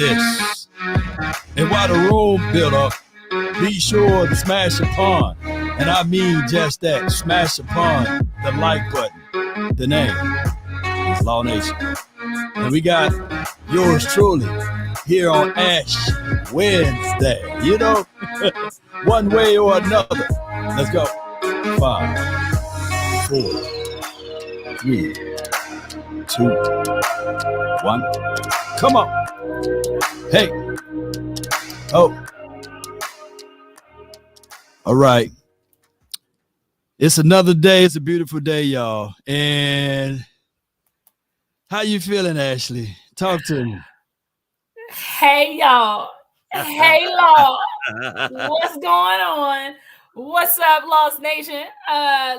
this. And while the room built up, be sure to smash upon, and I mean just that, smash upon the like button. The name is Law Nation. And we got yours truly here on Ash Wednesday. You know, one way or another. Let's go. 5, 4, 3, 2, 1. Come on. Hey. Oh. All right. It's another day. It's a beautiful day, y'all. And how you feeling, Ashley? Talk to me. Hey, y'all. Hey, Law. What's going on? What's up, Lost Nation?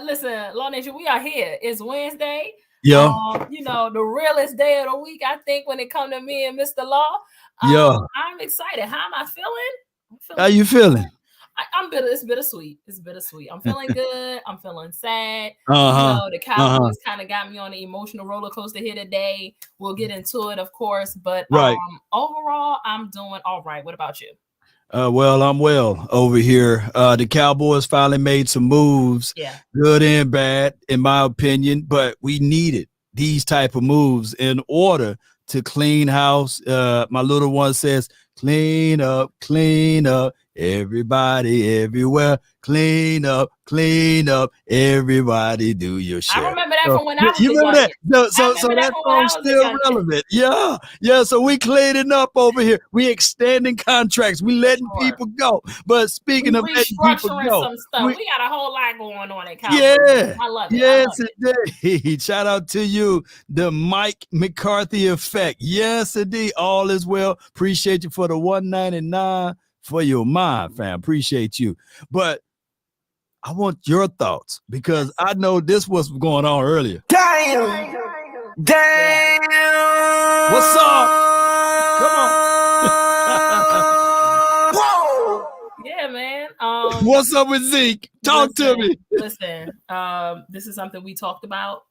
Listen, Law Nation, we are here. It's Wednesday. Yeah. You know, the realest day of the week, I think, when it comes to me and Mr. Law. Yeah. I'm excited. How am I feeling? How you feeling? I'm bitter. It's bittersweet. It's bittersweet. I'm feeling good. I'm feeling sad. Uh-huh. You know, the Cowboys kind of got me on an emotional roller coaster here today. We'll get into it, of course. But right. Overall, I'm doing all right. What about you? Well, I'm well over here. The Cowboys finally made some moves, good and bad, in my opinion. But we needed these type of moves in order to clean house. My little one says, clean up, everybody, everywhere. Clean up, everybody, do your share. I remember that from when I was you remember that? So that song's still relevant. Yeah. So we cleaning up over here. We extending contracts. We letting people go. But speaking of letting people go, some stuff. We got a whole lot going on at Cowboys. Yeah, I love it. Yes, indeed. Shout out to you, the Mike McCarthy effect. Yes, indeed. All is well. Appreciate you for the $1.99 for your mind, fam. Appreciate you. But I want your thoughts because I know this was going on earlier. Damn. What's up? Come on. Whoa. Yeah, man. What's up with Zeke? Talk to me. Listen, this is something we talked about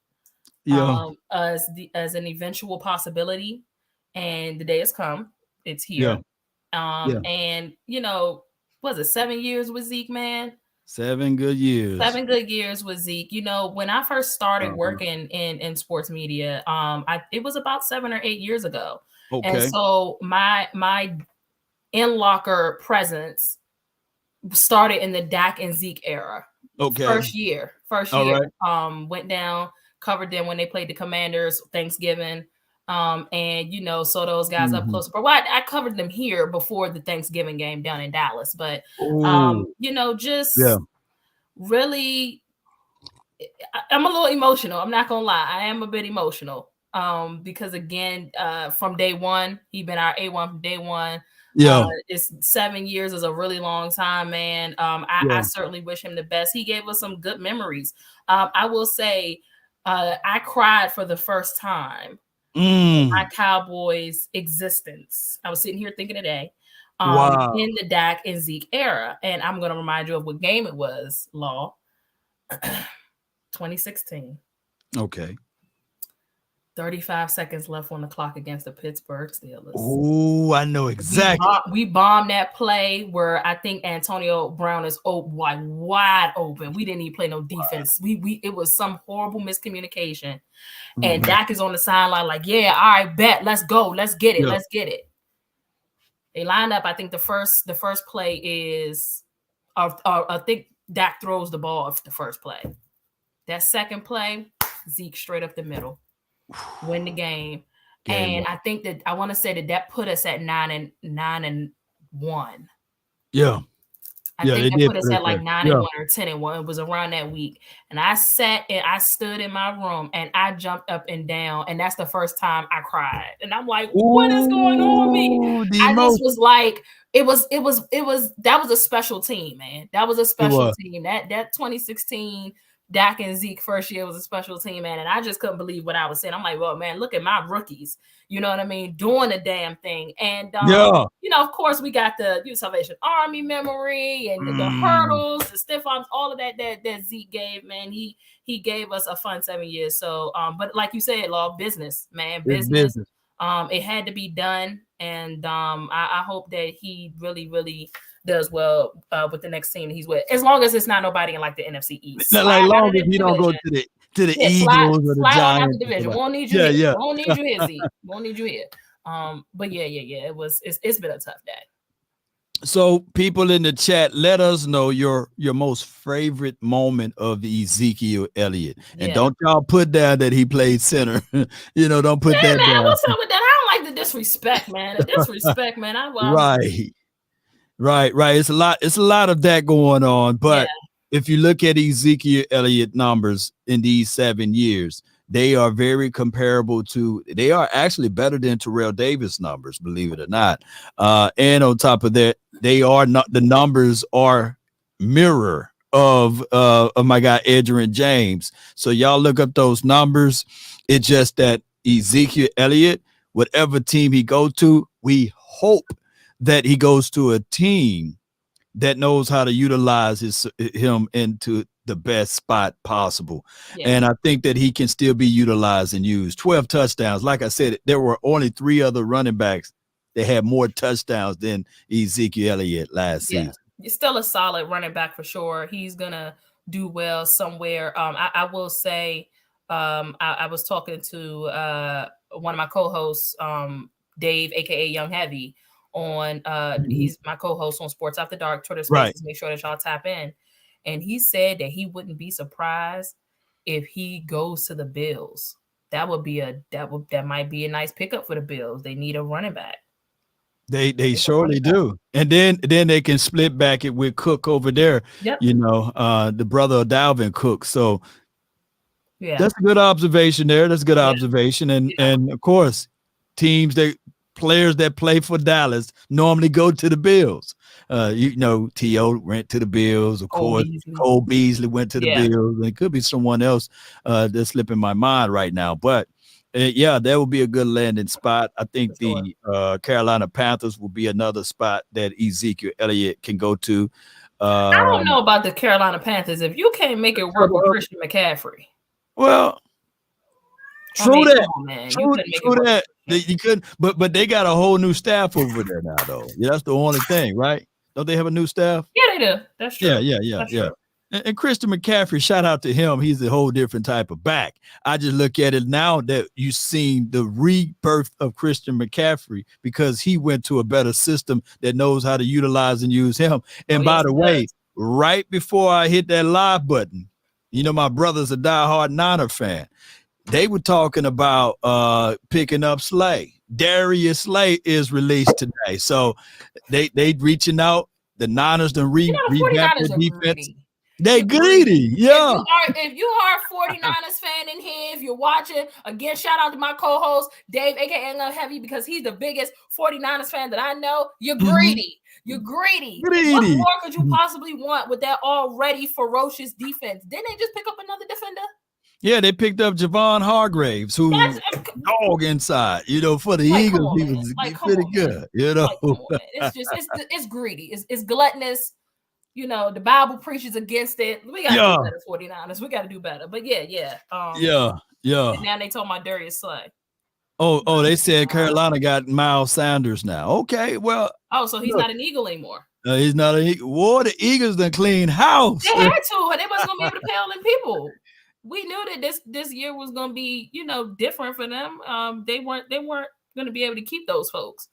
as an eventual possibility, and the day has come. It's here. And you know, was it 7 years with Zeke, man? 7 good years. 7 good years with Zeke. You know, when I first started working in sports media, it was about 7 or 8 years ago. Okay. And so my in-locker presence started in the Dak and Zeke era. Okay. First year. Right. Went down, covered them when they played the Commanders Thanksgiving. And you know, so those guys up close. But I covered them here before the Thanksgiving game down in Dallas. But you know, just really, I'm a little emotional. I'm not gonna lie, I am a bit emotional. Because again, from day one, he's been our A1 from day one. It's 7 years is a really long time, man. I certainly wish him the best. He gave us some good memories. I will say, I cried for the first time. My Cowboys existence. I was sitting here thinking today in the Dak and Zeke era. And I'm going to remind you of what game it was, Law. 2016. Okay. 35 seconds left on the clock against the Pittsburgh Steelers. Oh, I know exactly. We bombed that play where I think Antonio Brown is wide open. We didn't even play no defense. It was some horrible miscommunication. And Dak is on the sideline like, yeah, all right, bet. Let's go. Let's get it. Let's get it. They lined up. I think the first play is, I think Dak throws the ball off the first play. That second play, Zeke straight up the middle. Win the game. And I think that I want to say that put us at 9-1. Yeah. I think that put us at like 9-1 or 10-1. It was around that week. And I sat and I stood in my room and I jumped up and down. And that's the first time I cried. And I'm like, what is going on with me? I just was like, that was a special team, man. That was a special team. That 2016 Dak and Zeke first year was a special team, man. And I just couldn't believe what I was saying. I'm like, well, man, look at my rookies. You know what I mean? Doing the damn thing. And, you know, of course, we got the Salvation Army memory and the hurdles, the stiff arms, all of that Zeke gave, man. He gave us a fun 7 years. So, but like you said, Law, business, man, business. It had to be done, and I hope that he really, really does well with the next team he's with. As long as it's not nobody in like the NFC East. Like long as you don't go to the Eagles or the slide Giants. on out the division. We won't need you here. We won't need you here, Zeke. We won't need you here. But yeah. It's been a tough day. So people in the chat, let us know your most favorite moment of Ezekiel Elliott. And don't y'all put down that he played center. Don't put that down. What's up with that? I don't like the disrespect, man. The disrespect, man. Right. It's a lot of that going on. But if you look at Ezekiel Elliott numbers in these 7 years, they are very comparable they are actually better than Terrell Davis numbers, believe it or not. And on top of that, the numbers are mirror of my guy, Adrian James. So y'all look up those numbers. It's just that Ezekiel Elliott, whatever team he goes to, we hope that he goes to a team that knows how to utilize him into the best spot possible. And I think that he can still be utilized and used. 12 touchdowns. Like I said, there were only 3 other running backs that had more touchdowns than Ezekiel Elliott last season. He's still a solid running back for sure. He's going to do well somewhere. I will say, I was talking to one of my co-hosts, Dave, aka Young Heavy, on he's my co-host on Sports After Dark Twitter Spaces. Right. Make sure that y'all tap in. And he said that he wouldn't be surprised if he goes to the Bills. That might be a nice pickup for the Bills. They need a running back. They surely do. And then they can split back it with Cook over there. Yep. The brother of Dalvin Cook. So that's a good observation there. That's a good observation. And of course, players that play for Dallas normally go to the Bills. T.O. went to the Bills. Of course, Cole Beasley went to the Bills. And it could be someone else that's slipping my mind right now. But, that would be a good landing spot. I think the Carolina Panthers will be another spot that Ezekiel Elliott can go to. I don't know about the Carolina Panthers. If you can't make it work with Christian McCaffrey. Well, true that. You couldn't, but they got a whole new staff over there now, though. That's the only thing, right? Don't they have a new staff? Yeah, they do. That's true. Yeah. True. And Christian McCaffrey, shout out to him. He's a whole different type of back. I just look at it now that you've seen the rebirth of Christian McCaffrey because he went to a better system that knows how to utilize and use him. And by the way, right before I hit that live button, my brother's a diehard Niner fan. They were talking about picking up Slay. Darius Slay is released today. So they reaching out. The Niners done revamped their defense. They greedy. Yeah. If you are a 49ers fan in here, if you're watching, again, shout out to my co-host, Dave, aka Young Heavy, because he's the biggest 49ers fan that I know. You're greedy. You're greedy. What more could you possibly want with that already ferocious defense? Didn't they just pick up another defender? Yeah, they picked up Javon Hargraves, who's dog inside. For the Eagles, he was pretty good. It's greedy. It's gluttonous. The Bible preaches against it. We got to do better, 49ers. We got to do better. But yeah. And now they told my Darius Slay. Oh, they said Carolina got Miles Sanders now. Okay, well. Oh, so he's not an Eagle anymore. He's not an Eagle. Well, the Eagles done clean house. They had to. They wasn't going to be able to pay all them people. We knew that this year was going to be, different for them. They weren't going to be able to keep those folks.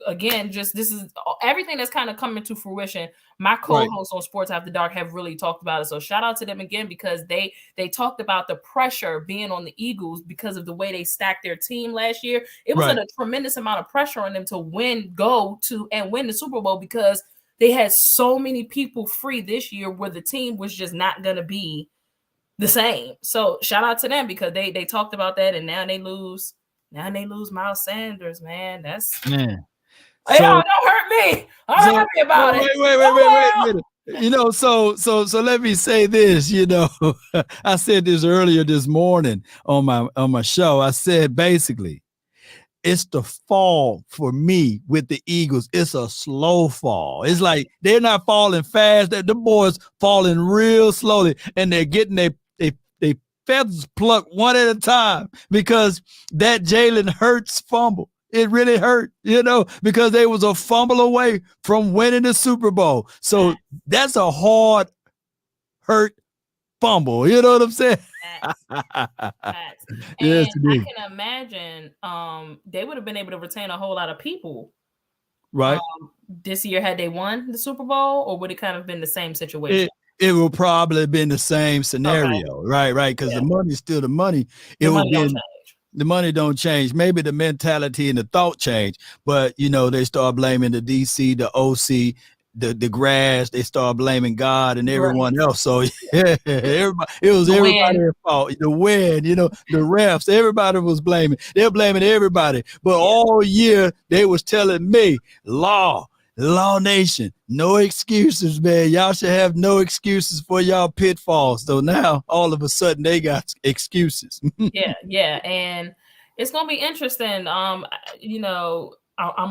Again, this is everything that's kind of coming to fruition. My co-hosts on Sports After Dark have really talked about it. So shout out to them again because they talked about the pressure being on the Eagles because of the way they stacked their team last year. It was a tremendous amount of pressure on them to win the Super Bowl because they had so many people free this year where the team was just not going to be the same. So shout out to them because they talked about that and now they lose. Now they lose Miles Sanders, man. Hey, don't hurt me. Don't hurt me about it. Wait. So let me say this. I said this earlier this morning on my show. I said basically, it's the fall for me with the Eagles. It's a slow fall. It's like they're not falling fast. The boys falling real slowly, and they're getting their feathers plucked one at a time because that Jalen Hurts fumble. It really hurt, because they was a fumble away from winning the Super Bowl. So that's a hard hurt fumble. You know what I'm saying? Facts. Yes, And I can imagine they would have been able to retain a whole lot of people. Right. This year had they won the Super Bowl, or would it kind of been the same situation? It will probably have been the same scenario. Okay. Right. Because the money's still the money. The money don't change. Maybe the mentality and the thought change, but they start blaming the DC, the OC, the grass. They start blaming God and everyone else. So it was everybody's fault. The wind, the refs, everybody was blaming. They're blaming everybody. But all year they was telling me, Law Nation, no excuses, man. Y'all should have no excuses for y'all pitfalls. So now all of a sudden they got excuses. Yeah. And it's gonna be interesting. I'm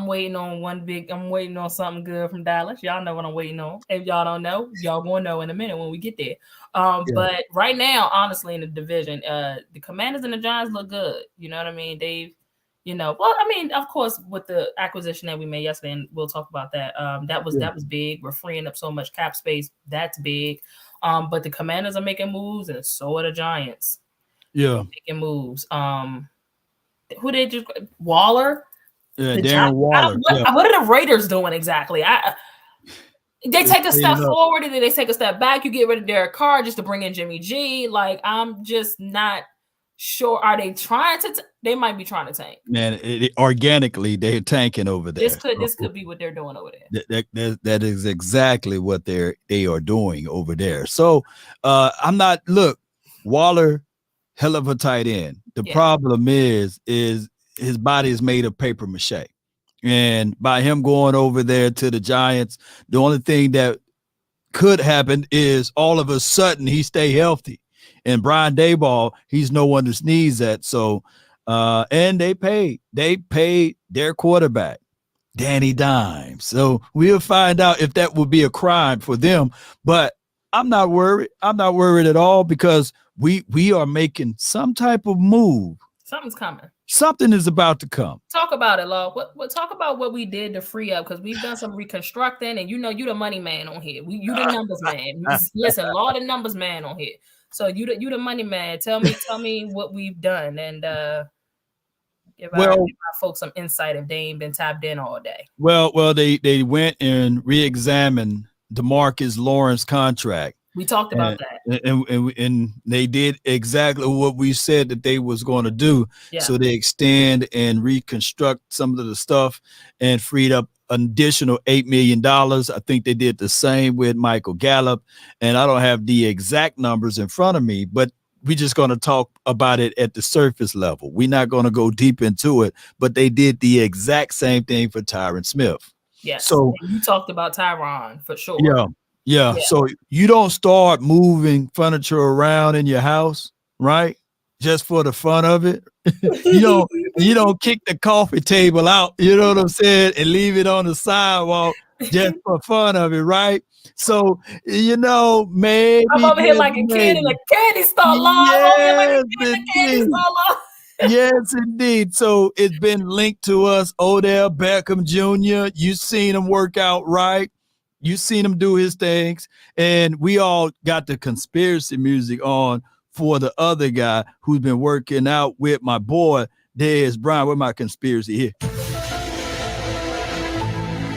waiting on I'm waiting on something good from Dallas. Y'all know what I'm waiting on. If y'all don't know, y'all gonna know in a minute when we get there. But right now, honestly, in the division, the Commanders and the Giants look good. You know what I mean? They've of course, with the acquisition that we made yesterday, and we'll talk about that. That was big. We're freeing up so much cap space. That's big. But the Commanders are making moves, and so are the Giants. Yeah, making moves. Who they just Waller? Yeah, Darren Waller. What are the Raiders doing exactly? They take a step forward and then they take a step back. You get rid of Derek Carr just to bring in Jimmy G. Like, I'm just not sure. Are they trying to? They might be trying to tank. Man, organically they're tanking over there. This could be what they're doing over there. That is exactly what they are doing over there. So I'm not. Look, Waller, hell of a tight end. The problem is his body is made of paper mache, and by him going over there to the Giants, the only thing that could happen is all of a sudden he stay healthy. And Brian Daboll, he's no one to sneeze at. So, and they paid their quarterback, Danny Dimes. So we'll find out if that would be a crime for them. But I'm not worried. I'm not worried at all because we are making some type of move. Something's coming. Something is about to come. Talk about it, Law. Talk about what we did to free up, because we've done some reconstructing, and you the money man on here. You the numbers man. Listen, Law the numbers man on here. So you the money man. Tell me what we've done, and give our folks some insight if they ain't been tapped in all day. Well, they went and re-examined DeMarcus Lawrence contract. We talked about that, and they did exactly what we said that they was going to do. Yeah. So they extend and reconstruct some of the stuff and freed up an additional $8 million. I think they did the same with Michael Gallup, and I don't have the exact numbers in front of me, but we're just going to talk about it at the surface level. We're not going to go deep into it, but they did the exact same thing for Tyron Smith. Yes. So and you talked about Tyron for sure. Yeah. So you don't start moving furniture around in your house, right? Just for the fun of it. You don't kick the coffee table out, you know what I'm saying, and leave it on the sidewalk just for fun of it, right? So, maybe I'm over here like a kid in a candy store. Yes, indeed. So it's been linked to us. Odell Beckham Jr. You seen him work out, right? You seen him do his things, and we all got the conspiracy music on for the other guy who's been working out with my boy, Dez Bryant. With my conspiracy here.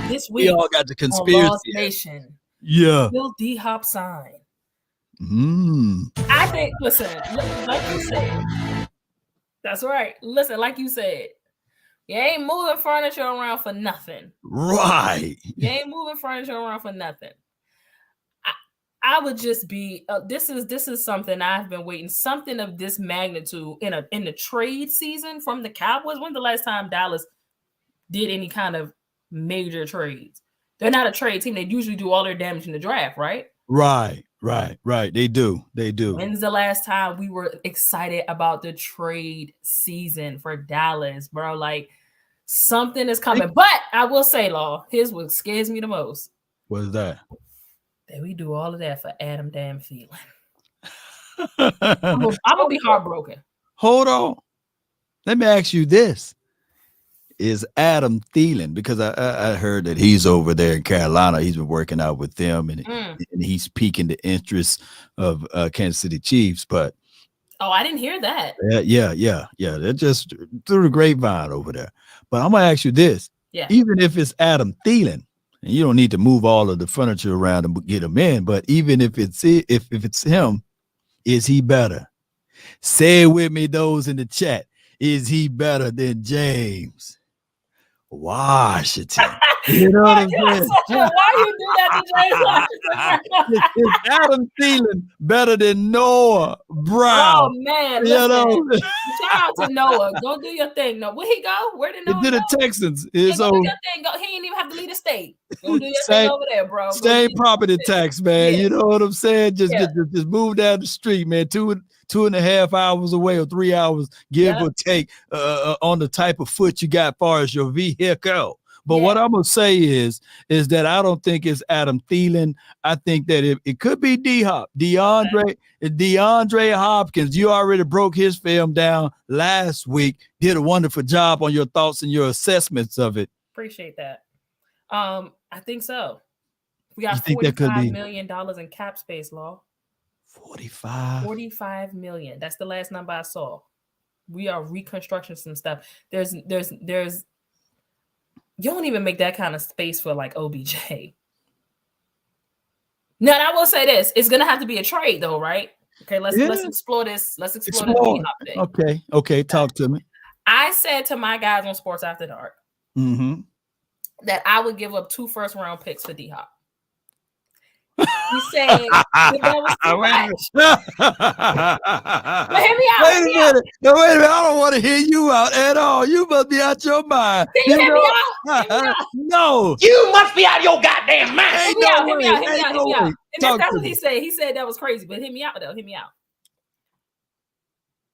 This week, we all got the conspiracy. Lost Nation. Yeah. Will D-Hop sign? I think, listen, like you said, that's right. Listen, like you said, you ain't moving furniture around for nothing. Right. You ain't moving furniture around for nothing. I would just be. This is something I've been waiting. Something of this magnitude in the trade season from the Cowboys. When's the last time Dallas did any kind of major trades? They're not a trade team. They usually do all their damage in the draft, right? Right. They do. When's the last time we were excited about the trade season for Dallas, bro? Like, something is coming. But I will say, Law, here's what scares me the most. What is that? That we do all of that for Adam damn Thielen. I'm gonna be heartbroken. Hold on. Let me ask you this. Is Adam Thielen, because I heard that he's over there in Carolina. He's been working out with them, and he's piquing the interest of Kansas City Chiefs. But I didn't hear that. Yeah. They're just through the grapevine over there. But I'm gonna ask you this: even if it's Adam Thielen, and you don't need to move all of the furniture around and get him in, but even if it's him, is he better? Say it with me, those in the chat. Is he better than James Washington? You know what I'm saying? Why you do that to James Washington? Is Adam Thielen better than Noah Brown? Oh man, listen. Shout out to Noah. Go do your thing. No, where he go? Where did Noah go? The Texans. Go do your thing. Go. He ain't even have to leave the state. Go do your thing over there, bro. Same property tax, man. You know what I'm saying? Just move down the street, man. 2.5 hours away or 3 hours, give or take, on the type of foot you got as far as your vehicle. But what I'm gonna say is that I don't think it's Adam Thielen. I think that it could be DeAndre Hopkins. You already broke his film down last week. Did a wonderful job on your thoughts and your assessments of it. Appreciate that. I think so. We got $45 million in cap space, Law. 45 million. That's the last number I saw. We are reconstructing some stuff. There's you don't even make that kind of space for like OBJ. Now, I will say this: it's gonna have to be a trade, though, right? Okay, let's explore this. Let's explore this. Okay, talk to me. I said to my guys on Sports After Dark that I would give up 2 first-round picks for D-Hop. He said that was too much. But hear me out. Wait a minute. No, wait a minute. I don't want to hear you out at all. You must be out your mind. Can you hear me out? No. You must be out of your goddamn mind. Hear me out. And that's what he said. He said that was crazy. But hear me out, though. Hear me out.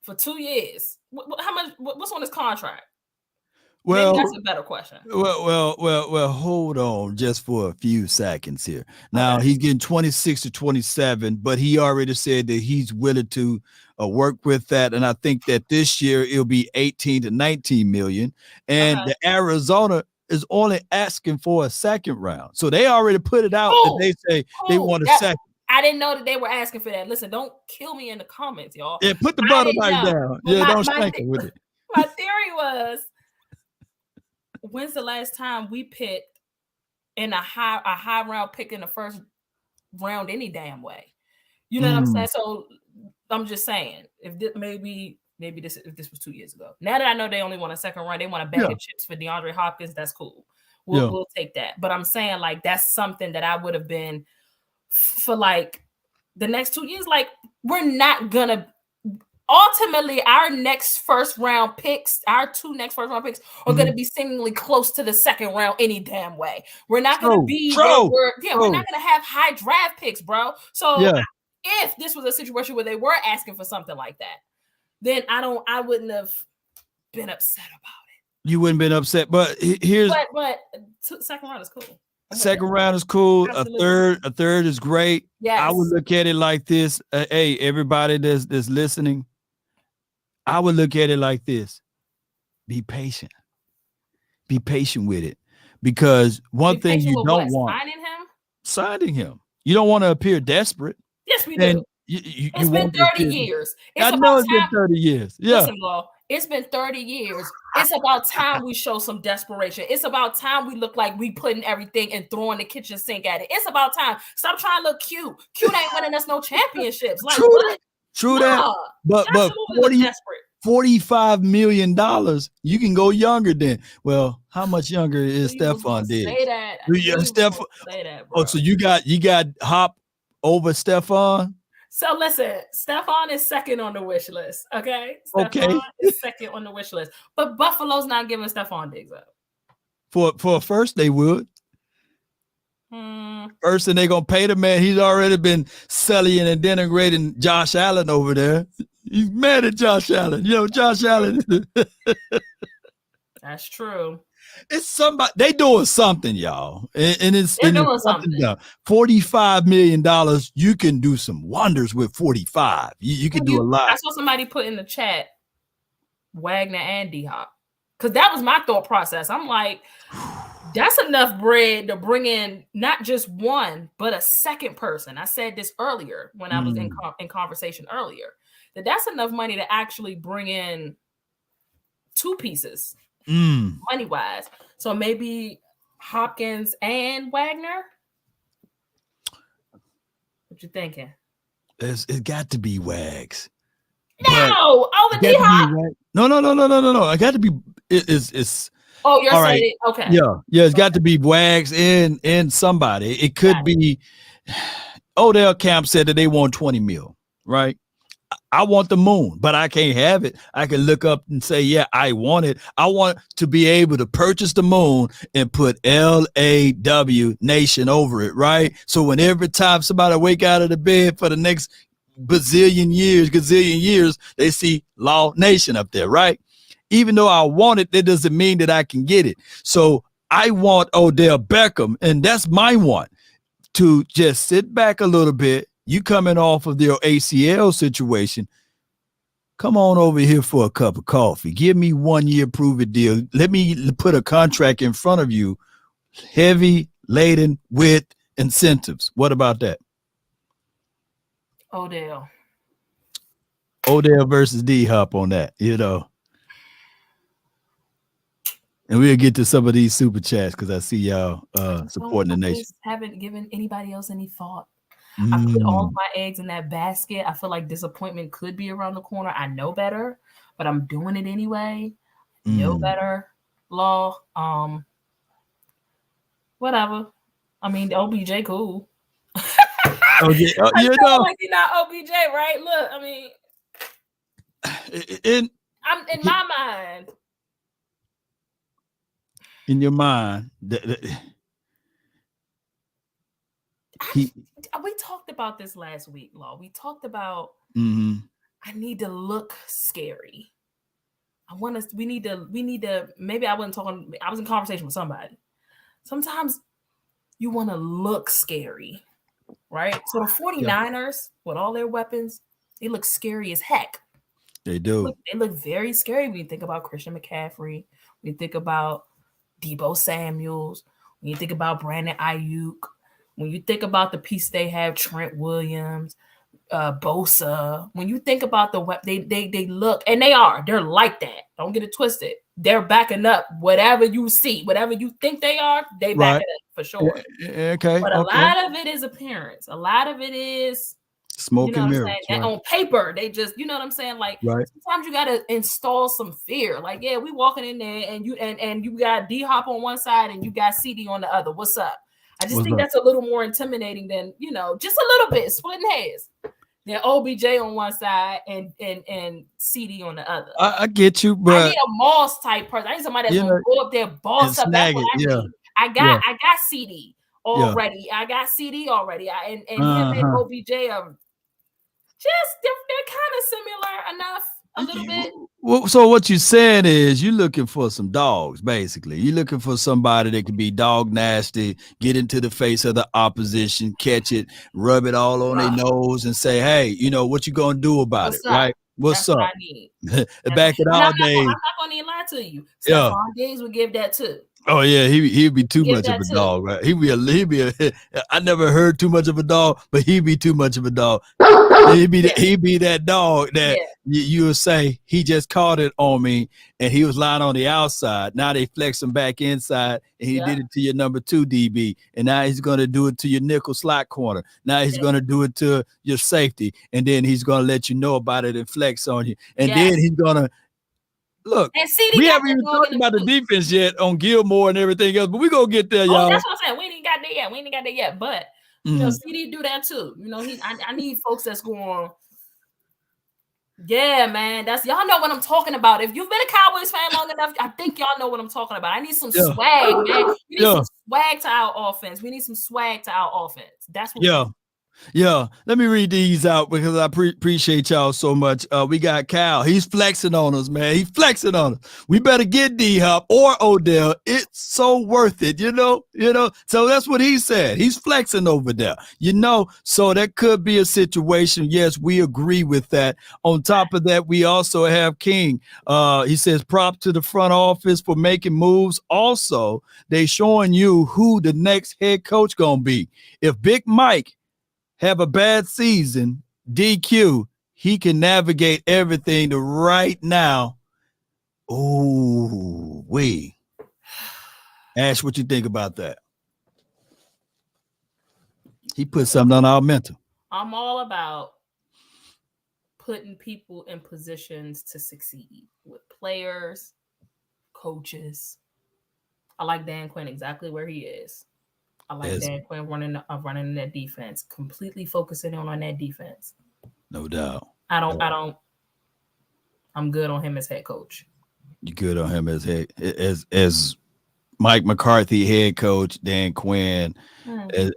For 2 years, how much? What's on his contract? Well, maybe that's a better question. Well, hold on just for a few seconds here. Now he's getting 26 to 27, but he already said that he's willing to work with that. And I think that this year it'll be 18 to 19 million. And the Arizona is only asking for a second round. So they already put it out that they say they want a second. I didn't know that they were asking for that. Listen, don't kill me in the comments, y'all. Yeah, put the butter knife down. Yeah, don't spank it with it. My theory was, when's the last time we picked in a high round pick in the first round any damn way? You know what I'm saying? So I'm just saying, if this, maybe if this was 2 years ago. Now that I know they only want a second round, they want a bag of chips for DeAndre Hopkins. That's cool. We'll take that. But I'm saying, like, that's something that I would have been for like the next 2 years. Like, we're not gonna. Ultimately, our next first round picks, our 2 next first round picks, are going to be seemingly close to the second round any damn way. We're not going to be, we're not going to have high draft picks, bro. So if this was a situation where they were asking for something like that, then I wouldn't have been upset about it. You wouldn't been upset, but here's but second round is cool. Second round is cool. Absolutely. A third is great. Yes. I would look at it like this. Hey, everybody that's listening, I would look at it like this. Be patient. Be patient with it. Because one thing you don't want. Signing him. You don't want to appear desperate. Yes, we do. It's been 30 years. I know it's been 30 years. Yeah. Listen, Law, it's been 30 years. It's about time we show some desperation. It's about time we look like we putting everything and throwing the kitchen sink at it. It's about time. Stop trying to look cute. Cute ain't winning us no championships. Like, what? True that. But $45 million, you can go younger than. Well, how much younger is Stephon Diggs? Say that. Say that, bro. Oh, so you got Hop over Stephon? So listen, Stephon is second on the wish list. Okay. Stephon is second on the wish list. But Buffalo's not giving Stephon Diggs up. For a first, they would. First, and they're gonna pay the man. He's already been sullying and denigrating Josh Allen over there. He's mad at Josh Allen. You know, Josh Allen. That's true. It's somebody they doing something, y'all, and it's doing something. $45 million. You can do some wonders with 45. You can do a lot. I saw somebody put in the chat Wagner and D-Hop, because that was my thought process. I'm like, that's enough bread to bring in not just one, but a second person. I said this earlier when I was in conversation earlier, that's enough money to actually bring in two pieces, money-wise. So maybe Hopkins and Wagner? What you thinking? It's got to be Wags. No, over D-Hop. No. I got to be. It's. Oh, you're saying right. it? Okay. Yeah. It's got to be Wags and somebody. It could be. Odell Camp said that they want 20 mil, right? I want the moon, but I can't have it. I can look up and say, yeah, I want it. I want to be able to purchase the moon and put LAW Nation over it, right? So when every time somebody wake out of the bed for the next gazillion years, they see Law Nation up there, right? Even though I want it, that doesn't mean that I can get it. So I want Odell Beckham, and that's my one, to just sit back a little bit. You coming off of their ACL situation, come on over here for a cup of coffee. Give me 1 year prove-it deal. Let me put a contract in front of you, heavy laden with incentives. What about that? Odell versus D-Hop on that, And we'll get to some of these super chats because I see y'all supporting the nation. Haven't given anybody else any thought. I put all of my eggs in that basket. I feel like disappointment could be around the corner. I know better, but I'm doing it anyway. Know better, Law. Whatever. I mean, OBJ cool. Like you're not OBJ, right? Look, I mean, I'm in my mind. In your mind, we talked about this last week, Law. We talked about I need to look scary. We need to, maybe I was in conversation with somebody. Sometimes you want to look scary, right? So the 49ers, with all their weapons, they look scary as heck. They do. They look very scary when you think about Christian McCaffrey, when you think about Deebo Samuels, when you think about Brandon Ayuk, when you think about the piece they have, Trent Williams, Bosa, when you think about they look, and they're like that. Don't get it twisted. They're backing up whatever you see, whatever you think they are, they back it up for sure. Okay. But a lot of it is appearance. A lot of it is smoke and mirrors. And on paper, they just, you know what I'm saying? Like sometimes you gotta install some fear. Like, yeah, we walking in there and you got D-Hop on one side and you got CD on the other. What's up? I just think that's a little more intimidating than, just a little bit, splitting hairs. Then OBJ on one side and CD on the other. I get you, but I need a Moss type person. I need somebody that's gonna go up there, boss up. That's what I need. I got CD already. Yeah. I got CD already. And him and OBJ are just they're kind of similar enough. A little bit. Well, so what you're saying is you're looking for some dogs, basically. You're looking for somebody that can be dog nasty, get into the face of the opposition, catch it, rub it all on their nose, and say, "Hey, what you gonna do about it?" Right? What's up? What I need. Back in our days, I'm not gonna even lie to you. Stephon Diggs would give that too. Oh yeah, he'd be too much of a dog, right? He'd be I never heard too much of a dog, but he'd be too much of a dog. He'd be that dog that you would say he just caught it on me and he was lying on the outside. Now they flex him back inside and he did it to your number 2 DB, and now he's going to do it to your nickel slot corner. Now he's going to do it to your safety, and then he's going to let you know about it and flex on you, and then he's going to. Look, we haven't even talked about the defense yet on Gilmore and everything else, but we're going to get there, y'all. That's what I'm saying. We ain't got there yet. But, CD do that too. I need folks that's going, yeah, man. Y'all know what I'm talking about. If you've been a Cowboys fan long enough, I think y'all know what I'm talking about. I need some swag, man. We need some swag to our offense. That's what Yeah, let me read these out because I appreciate y'all so much. We got Cal. He's flexing on us, man. He's flexing on us. We better get D-Hop or Odell. It's so worth it, you know. So that's what he said. He's flexing over there, So that could be a situation. Yes, we agree with that. On top of that, we also have King. He says prop to the front office for making moves. Also, they showing you who the next head coach gonna be. If Big Mike have a bad season, DQ, he can navigate everything to right now. Ooh, Ash, what you think about that? He put something on our mental. I'm all about putting people in positions to succeed with players, coaches. I like Dan Quinn exactly where he is. I like Dan Quinn running that defense, completely focusing on that defense. No doubt. I'm good on him as head coach. You good on him as Mike McCarthy head coach, Dan Quinn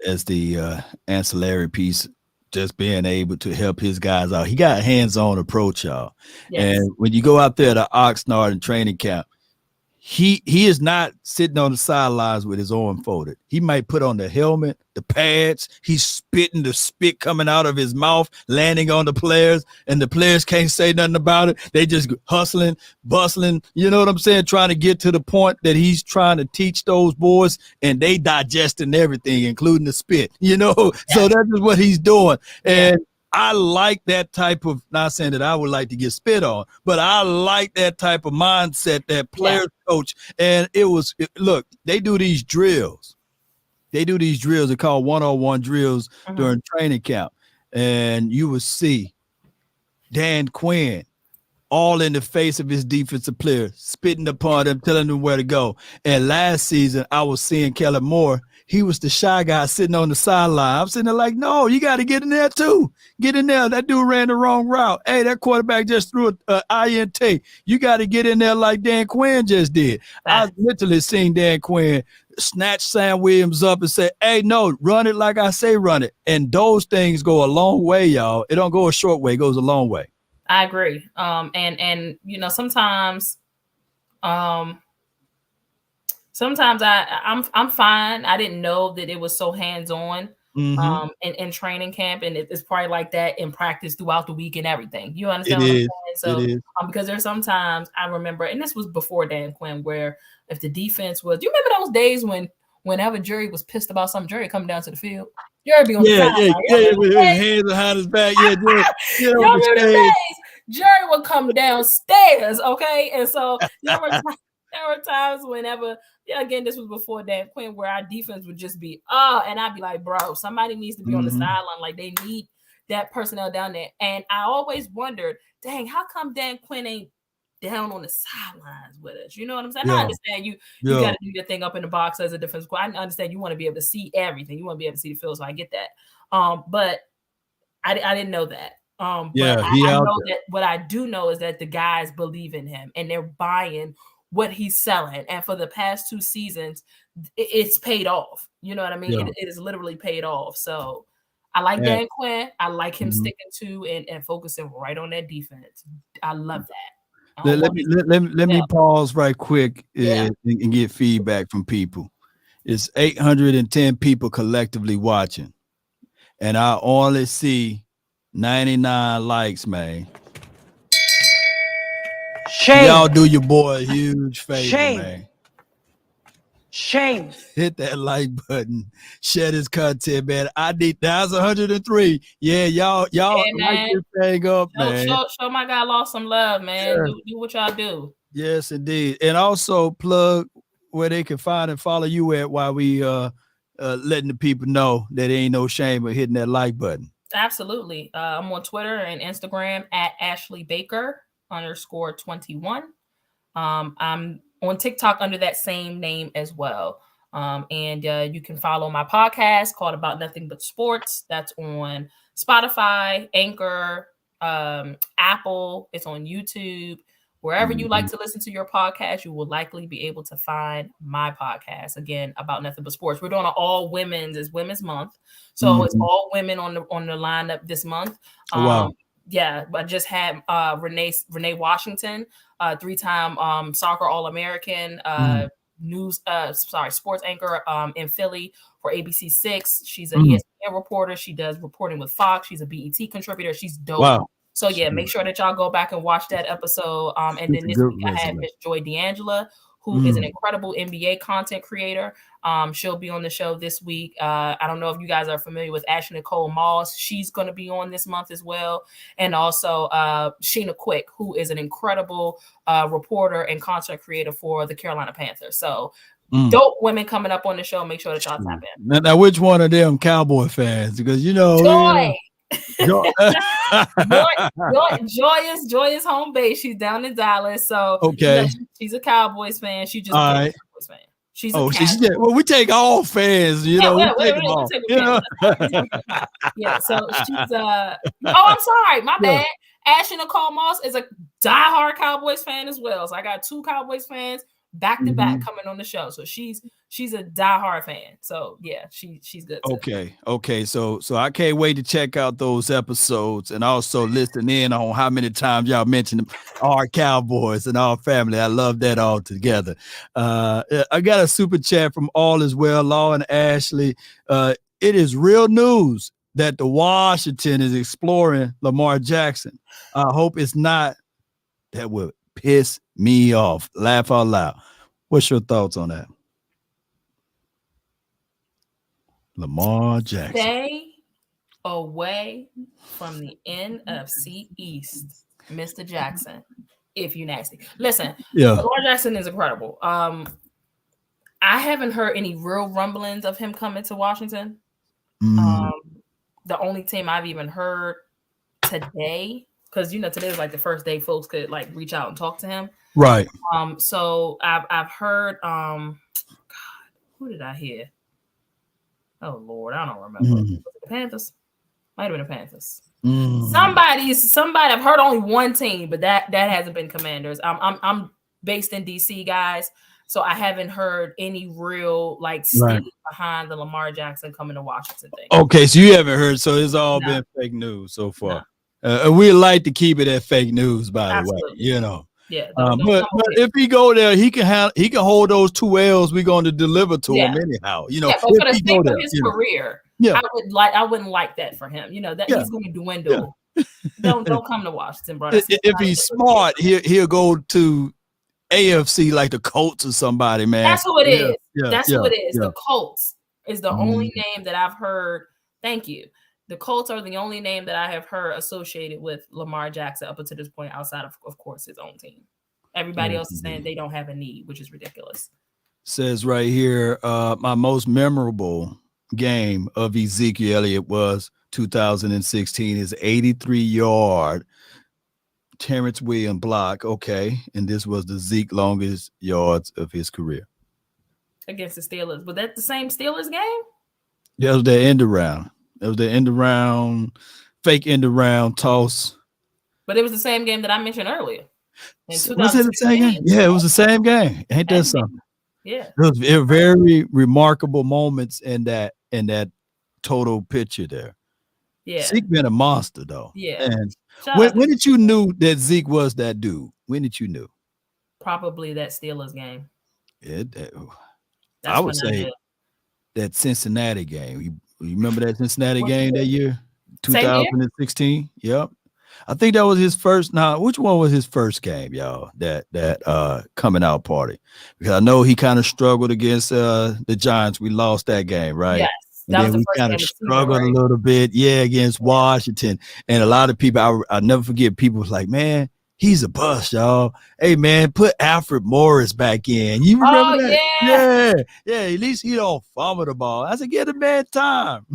as the ancillary piece, just being able to help his guys out. He got a hands-on approach, y'all. Yes. And when you go out there to Oxnard and training camp, he is not sitting on the sidelines with his arm folded. He might put on the helmet, the pads. He's spitting the spit coming out of his mouth, landing on the players, and the players can't say nothing about it. They just hustling, bustling, you know what I'm saying, trying to get to the point that he's trying to teach those boys, and they digesting everything, including the spit, So that is what he's doing. And I like that type of, not saying that I would like to get spit on, but I like that type of mindset, that player coach. And look, they do these drills. They're called one-on-one drills during training camp. And you will see Dan Quinn all in the face of his defensive players, spitting upon them, telling them where to go. And last season, I was seeing Kellen Moore. He was the shy guy sitting on the sideline. I'm sitting there like, no, you got to get in there too. Get in there. That dude ran the wrong route. Hey, that quarterback just threw an INT. You got to get in there like Dan Quinn just did. I literally seen Dan Quinn snatch Sam Williams up and say, hey, no, run it like I say run it. And those things go a long way, y'all. It don't go a short way. It goes a long way. I agree. And sometimes I'm fine. I didn't know that it was so hands-on in training camp, and it's probably like that in practice throughout the week and everything. You understand what I'm saying? So because there's sometimes I remember, and this was before Dan Quinn, where if the defense was, do you remember those days whenever Jerry was pissed about something, Jerry come down to the field? Jerry be on the sideline. With his hands behind his back. Y'all remember the days? Jerry would come downstairs, okay? And so there were times whenever, again, this was before Dan Quinn, where our defense would just be, and I'd be like, bro, somebody needs to be on the sideline. Like, they need that personnel down there. And I always wondered, dang, how come Dan Quinn ain't down on the sidelines with us? You know what I'm saying? I understand you got to do your thing up in the box as a defensive coordinator. I understand you want to be able to see everything. You want to be able to see the field, so I get that. But I didn't know that. But I know that what I do know is that the guys believe in him and they're buying what he's selling. And for the past 2 seasons, it's paid off. You know what I mean? Yeah. It is literally paid off. So I like Dan Quinn. I like him sticking to and focusing right on that defense. I love that. Let me pause right quick and get feedback from people. It's 810 people collectively watching, and I only see 99 likes, man. Shame. Y'all do your boy a huge favor, man. Shame. Hit that like button. Share this content, man. That's 103. Yeah, y'all like this thing up, man. Show my guy Lost some love, man. Sure. Do what y'all do. Yes, indeed. And also plug where they can find and follow you at while we letting the people know that there ain't no shame of hitting that like button. Absolutely. I'm on Twitter and Instagram at @AshleyBaker_21. I'm on TikTok under that same name as well. And you can follow my podcast called About Nothing But Sports. That's on Spotify, Anchor, Apple. It's on YouTube. Wherever you like to listen to your podcast, you will likely be able to find my podcast. Again, about nothing but sports. We're doing an all women's. It's Women's Month, so it's all women on the lineup this month. Wow. Yeah, I just had Renee Washington, 3-time soccer All-American, sports anchor in Philly for ABC6. She's an ESPN reporter. She does reporting with Fox. She's a BET contributor. She's dope. Wow. So yeah, make sure that y'all go back and watch that episode. And then this week I had Miss Joy D'Angela, who is an incredible NBA content creator. She'll be on the show this week. I don't know if you guys are familiar with Ashley Nicole Moss. She's going to be on this month as well. And also Sheena Quick, who is an incredible reporter and content creator for the Carolina Panthers. So dope women coming up on the show. Make sure that y'all tap in. Now, which one of them Cowboy fans? Because Joy. Joy is home base. She's down in Dallas, so okay. She's a Cowboys fan. She just all right. Cowboys fan. She's well, we take all fans, we take them all. Yeah, so she's I'm sorry, my bad. Ashley Nicole Moss is a diehard Cowboys fan as well. So I got 2 Cowboys fans back to back coming on the show. So she's a diehard fan. So yeah, she's good too. Okay. So I can't wait to check out those episodes and also listen in on how many times y'all mentioned our Cowboys and our family. I love that all together. I got a super chat from All Is Well, Law and Ashley. It is real news that the Washington is exploring Lamar Jackson. I hope it's not. That would piss me off. Laugh out loud. What's your thoughts on that? Lamar Jackson. Stay away from the NFC East, Mr. Jackson, if you nasty. Listen, Lamar Jackson is incredible. I haven't heard any real rumblings of him coming to Washington. The only team I've even heard today, because today was like the first day folks could like reach out and talk to him. Right. So I've heard God, who did I hear? Oh Lord, I don't remember. Was it the Panthers? Might have been the Panthers. Somebody. I've heard only one team, but that hasn't been Commanders. I'm based in DC, guys, so I haven't heard any real steam behind the Lamar Jackson coming to Washington thing. Okay, so you haven't heard, so it's all been fake news so far. We like to keep it at fake news, by the way. Yeah, but if he go there, he can hold those 2 L's we're going to deliver to him anyhow. But for the sake of his career, I wouldn't like that for him. That he's going to dwindle. Don't come to Washington, bro. If he's smart, he'll go to AFC like the Colts or somebody, man. That's who it is. That's who it is. The Colts is the only name that I've heard. Thank you. The Colts are the only name that I have heard associated with Lamar Jackson up until this point, outside of course, his own team. Everybody else is saying they don't have a need, which is ridiculous. Says right here, my most memorable game of Ezekiel Elliott was 2016. His 83-yard Terrence Williams block. Okay, and this was the Zeke longest yards of his career against the Steelers. Was that the same Steelers game? That was the end around. It was the end around, fake end around toss. But it was the same game that I mentioned earlier. Was it the same game? Yeah, it was the same game. Ain't that something? Yeah. It was very remarkable moments in that total picture there. Yeah. Zeke been a monster though. Yeah. And when did you knew that Zeke was that dude? When did you know? Probably that Steelers game. I would say that Cincinnati game. You remember that Cincinnati game that year? 2016? Yep. I think that was his first. Now, which one was his first game, y'all? That coming out party? Because I know he kind of struggled against the Giants. We lost that game, right? Yes. And then we kind of struggled a little bit, against Washington. And a lot of people, I'll never forget, people was like, man, he's a bust, y'all. Hey, man, put Alfred Morris back in. You remember that? Yeah. At least he don't fumble the ball. I said, get a man time.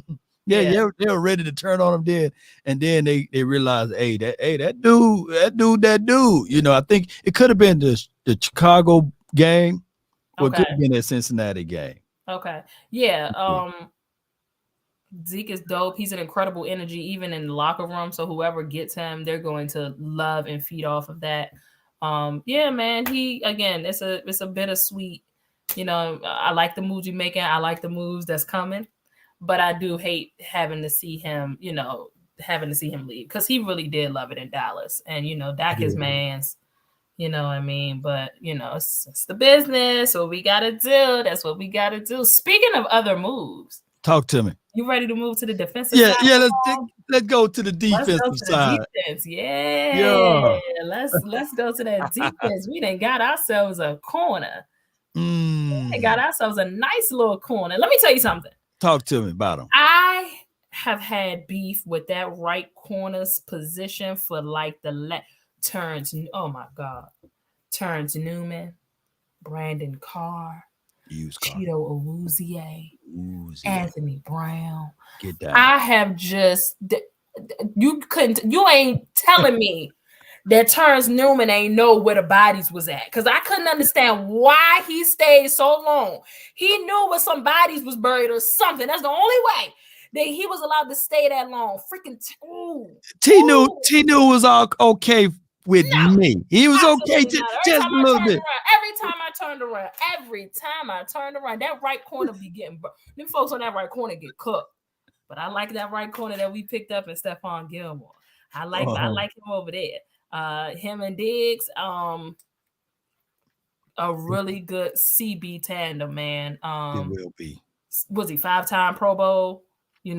They were ready to turn on him then. And then they realized, that dude. I think it could have been the Chicago game or it could have been that Cincinnati game. Okay. Yeah. Zeke is dope. He's an incredible energy, even in the locker room. So whoever gets him, they're going to love and feed off of that. Yeah, man. He again, it's a bittersweet. I like the moves you're making. I like the moves that's coming, but I do hate having to see him. Having to see him leave because he really did love it in Dallas, and Dak is man's. You know what I mean? But it's the business. What we gotta do. That's what we gotta do. Speaking of other moves, talk to me. You ready to move to the defensive Yeah, side? yeah. Let's go to the defensive side. Defense. Yeah. Let's go to that defense. We done got ourselves a corner. We got ourselves a nice little corner. Let me tell you something. Talk to me about him. I have had beef with that right corner's position for like Terrence. Oh my God. Terrence Newman, Brandon Carr, Cheeto Awuzie, Anthony Brown. Get down. I have just you ain't telling me that Terrence Newman ain't know where the bodies was at because I couldn't understand why he stayed so long. He knew where some bodies was buried or something. That's the only way that he was allowed to stay that long. Freaking T knew was all okay with me. He was okay just a little bit. Every time I turned around, that right corner be getting them folks on that right corner get cooked. But I like that right corner that we picked up in Stephon Gilmore. I like him over there. Him and Diggs, a really good CB tandem, man. It will be. Was he 5-time Pro Bowl? He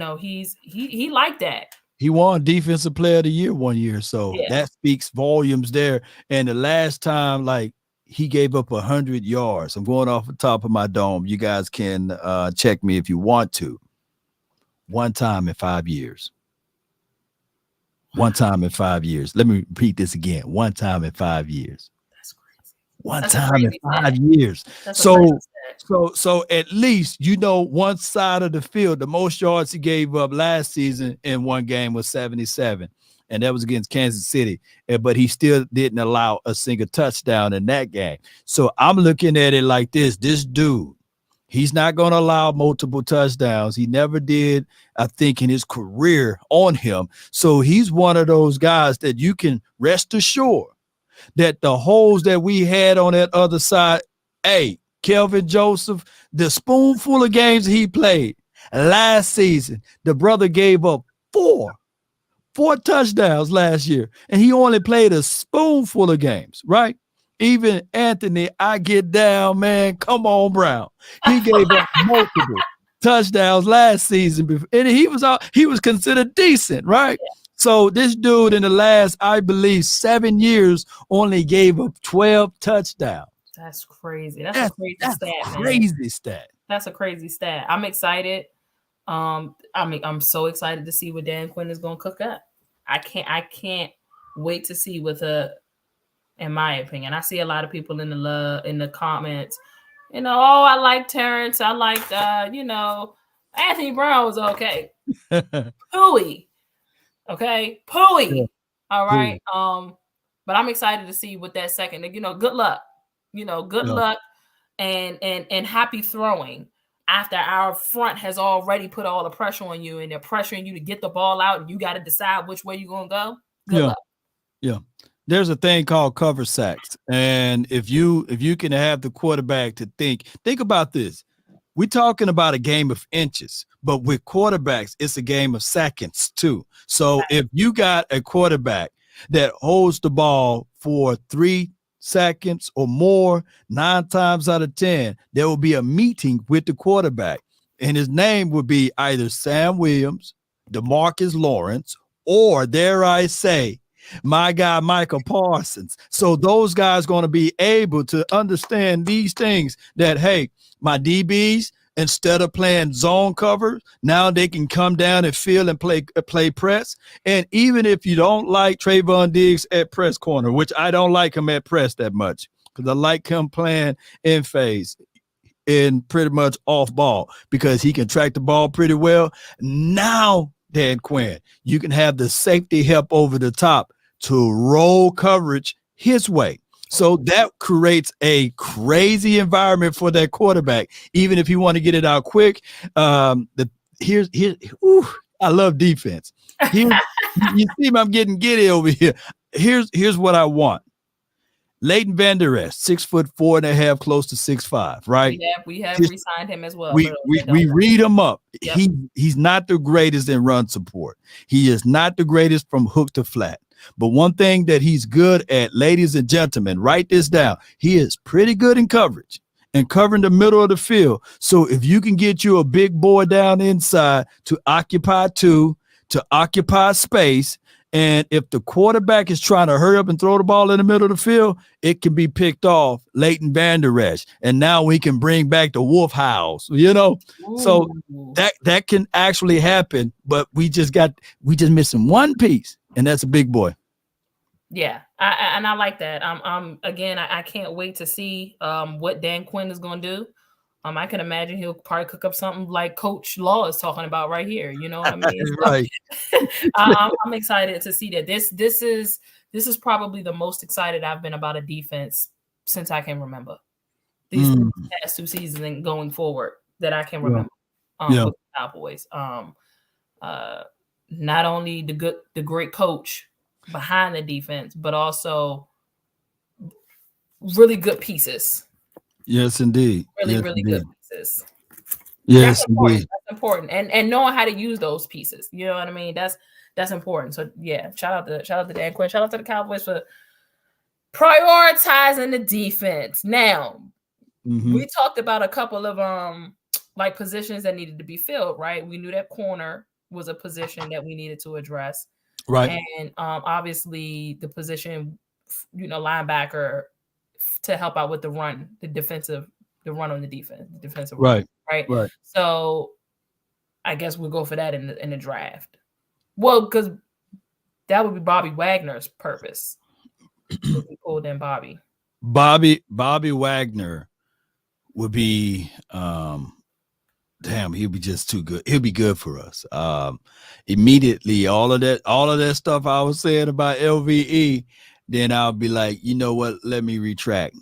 liked that. He won Defensive Player of the Year one year, so that speaks volumes there. And the last time, like, he gave up 100 yards. I'm going off the top of my dome. You guys can check me if you want to. One time in 5 years. One time in 5 years. Let me repeat this again. One time in 5 years. That's crazy. One time in 5 years. So at least one side of the field, the most yards he gave up last season in one game was 77, and that was against Kansas City. But he still didn't allow a single touchdown in that game. So I'm looking at it like this. This dude, he's not going to allow multiple touchdowns. He never did, I think, in his career on him. So he's one of those guys that you can rest assured that the holes that we had on that other side, Kelvin Joseph, the spoonful of games he played last season, the brother gave up four touchdowns last year, and he only played a spoonful of games, right? Even Anthony, I get down, man. Come on, Brown. He gave up multiple touchdowns last season, and he was considered decent, right? Yeah. So this dude in the last, I believe, 7 years only gave up 12 touchdowns. That's crazy. That's a crazy stat. Crazy stat. That's a crazy stat. I'm excited. I'm so excited to see what Dan Quinn is going to cook up. I can't wait to see in my opinion. I see a lot of people in the comments, I like Terrence. I like Anthony Brown was okay. Pooey. Okay. Pooey. Yeah. All right. But I'm excited to see what that second, good luck. Good luck and happy throwing after our front has already put all the pressure on you and they're pressuring you to get the ball out and you got to decide which way you're going to go. Good luck. Yeah. There's a thing called cover sacks. And if you can have the quarterback to think about this. We're talking about a game of inches, but with quarterbacks, it's a game of seconds too. So if you got a quarterback that holds the ball for 3 seconds or more, 9 times out of 10, there will be a meeting with the quarterback, and his name would be either Sam Williams, DeMarcus Lawrence, or dare I say, my guy Michael Parsons. So those guys going to be able to understand these things that, hey, my DBs, instead of playing zone cover, now they can come down and field and play press. And even if you don't like Trayvon Diggs at press corner, which I don't like him at press that much, because I like him playing in phase, in pretty much off ball, because he can track the ball pretty well. Now, Dan Quinn, you can have the safety help over the top to roll coverage his way. So that creates a crazy environment for that quarterback, even if you want to get it out quick. I love defense. You see me, I'm getting giddy over here. Here's what I want. Leighton Vander Esch, 6'4.5", close to 6'5", right? We have re-signed him as well. We read him up. Yep. He's not the greatest in run support. He is not the greatest from hook to flat. But one thing that he's good at, ladies and gentlemen, write this down. He is pretty good in coverage and covering the middle of the field. So if you can get you a big boy down inside to occupy two, to occupy space, and if the quarterback is trying to hurry up and throw the ball in the middle of the field, it can be picked off Leighton Vander Esch. And now we can bring back the wolf howls, you know? Ooh. So that can actually happen, but we just missing one piece, and that's a big boy. Yeah, I like that. Again, I can't wait to see what Dan Quinn is going to do. I can imagine he'll probably cook up something like Coach Law is talking about right here. You know what I mean? Right. I'm excited to see that. This is probably the most excited I've been about a defense since I can remember. These past 2 seasons and going forward that I can remember with the Cowboys. Not only the great coach behind the defense, but also really good pieces. Yes, indeed. Really good pieces. Yes, that's important. That's important. And knowing how to use those pieces. You know what I mean? That's important. So yeah, shout out to Dan Quinn. Shout out to the Cowboys for prioritizing the defense. Now, we talked about a couple of like positions that needed to be filled, right? We knew that corner was a position that we needed to address. Right. And obviously the position, linebacker to help out with the run, the run on the defensive right, run, right. So I guess we'll go for that in the draft. Well, because that would be Bobby Wagner's purpose. If we pulled in Bobby Wagner would be he'll be just too good. He'll be good for us. Immediately, all of that stuff I was saying about LVE, then I'll be like, you know what? Let me retract.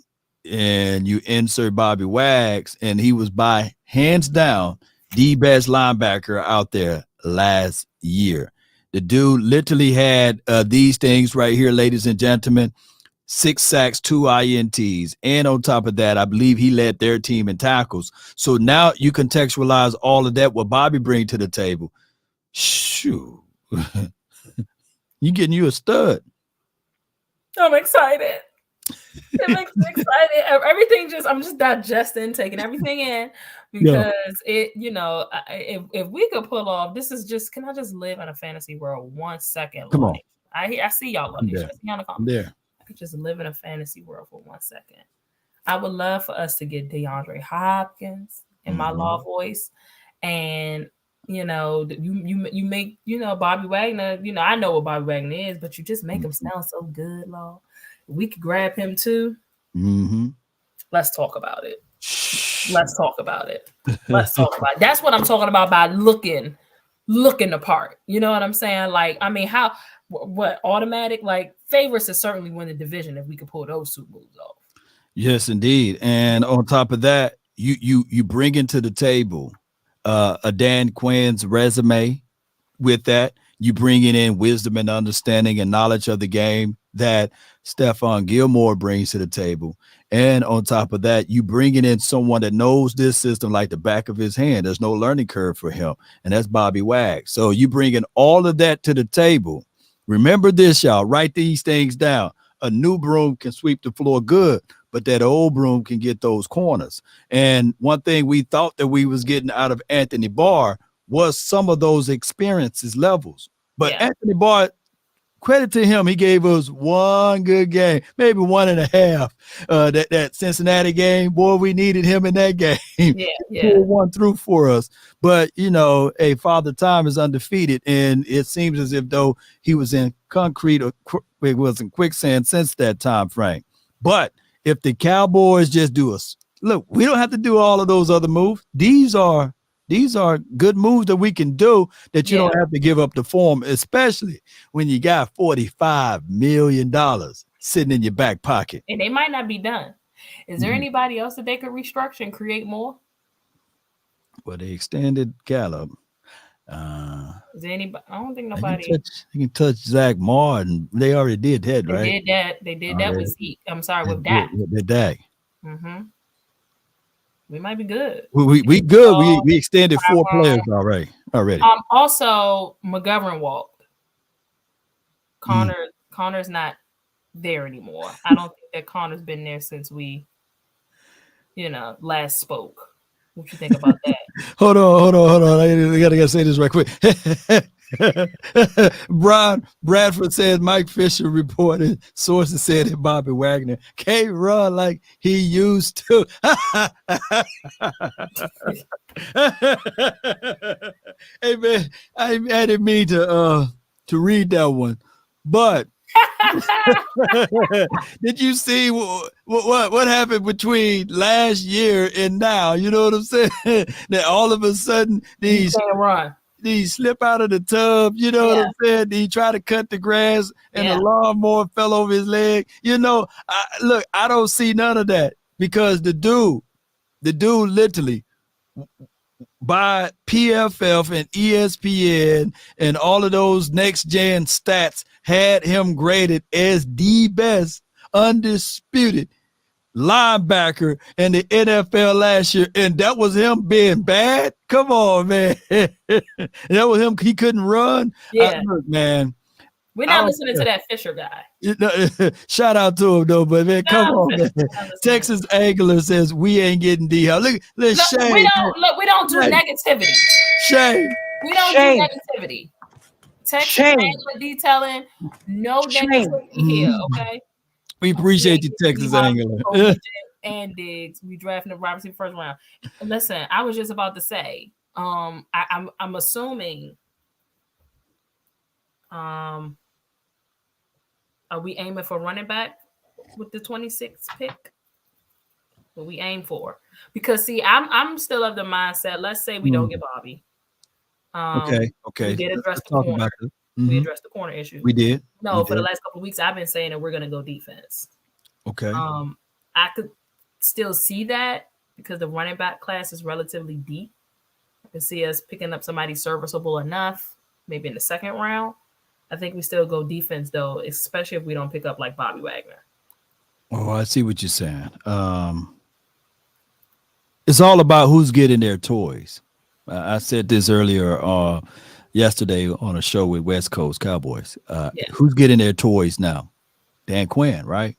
And you insert Bobby Wags, and he was by hands down the best linebacker out there last year. The dude literally had these things right here, ladies and gentlemen: 6 sacks, 2 INTs. And on top of that, I believe he led their team in tackles. So now you contextualize all of that, what Bobby brings to the table. Shoo. You getting you a stud. I'm excited. It makes me excited. Everything I'm just digesting, taking everything in because if we could pull off, can I just live in a fantasy world 1 second? Come on. I see y'all love these. I'm there. I could just live in a fantasy world for 1 second. I would love for us to get DeAndre Hopkins in my law voice. And you make Bobby Wagner, I know what Bobby Wagner is, but you just make him sound so good, Law. We could grab him too. Let's talk about it. Let's talk about it. That's what I'm talking about by looking the part. You know what I'm saying? Like, I mean, what automatic? Like, favorites is certainly win the division if we could pull those 2 moves off. Yes, indeed. And on top of that, you bring into the table a Dan Quinn's resume. With that, you bringing in wisdom and understanding and knowledge of the game that Stephon Gilmore brings to the table. And on top of that, you bringing in someone that knows this system like the back of his hand. There's no learning curve for him, and that's Bobby Wag. So you bringing all of that to the table. Remember this, y'all. Write these things down. A new broom can sweep the floor good, but that old broom can get those corners. And one thing we thought that we was getting out of Anthony Barr was some of those experiences levels. But Anthony Barr, credit to him, he gave us 1 good game, maybe 1.5. That Cincinnati game, boy, we needed him in that game. Yeah. Pulled 1 through for us. But Father Time is undefeated, and it seems as if though he was in concrete or it wasn't quicksand since that time frame. But if the Cowboys just look, we don't have to do all of those other moves. These are good moves that we can do that you don't have to give up the form, especially when you got $45 million sitting in your back pocket. And they might not be done. Is there anybody else that they could restructure and create more? Well, they extended Gallup. Is there anybody? I don't think They nobody. can touch Zach Martin. They already did that, right? They did that. They did that with Zeke. I'm sorry, with Dak. Dak. With Dak. Mm-hmm. We might be good. We good. We extended 4 players already. Also, McGovern walked. Connor's not there anymore. I don't think that Connor's been there since we, last spoke. What you think about that? Hold on. I gotta say this right quick. Bradford said Mike Fisher reported sources said that Bobby Wagner can't run like he used to. Hey man, I didn't mean to read that one, but did you see what happened between last year and now? You know what I'm saying? That all of a sudden these slip out of the tub. You know what I'm saying? He tried to cut the grass and the lawnmower fell over his leg. I don't see none of that because the dude literally by PFF and ESPN and all of those next gen stats had him graded as the best undisputed linebacker in the NFL last year, and that was him being bad. Come on, man. That was him. He couldn't run. Look, man. We're not listening to that Fisher guy. Shout out to him though, but man, come on, man. Texas Angler says we ain't getting D-Hop. Look, Shane. We don't do negativity. Shane. We don't do negativity. Texas Angler detailing, no negativity here, okay? We appreciate you, Texas Angler. And Diggs, we drafting the Robertson first round. Listen, I was just about to say, I'm assuming, are we aiming for running back with the 26th pick? What we aim for? Because see, I'm still of the mindset. Let's say we don't get Bobby. Okay. We did address the corner. We addressed the corner issue. We did. For the last couple of weeks, I've been saying that we're going to go defense. Okay. I could still see that because the running back class is relatively deep. I can see us picking up somebody serviceable enough, maybe in the second round. I think we still go defense, though, especially if we don't pick up like Bobby Wagner. Oh, I see what you're saying. It's all about who's getting their toys. I said this earlier yesterday on a show with West Coast Cowboys. Who's getting their toys now? Dan Quinn, right?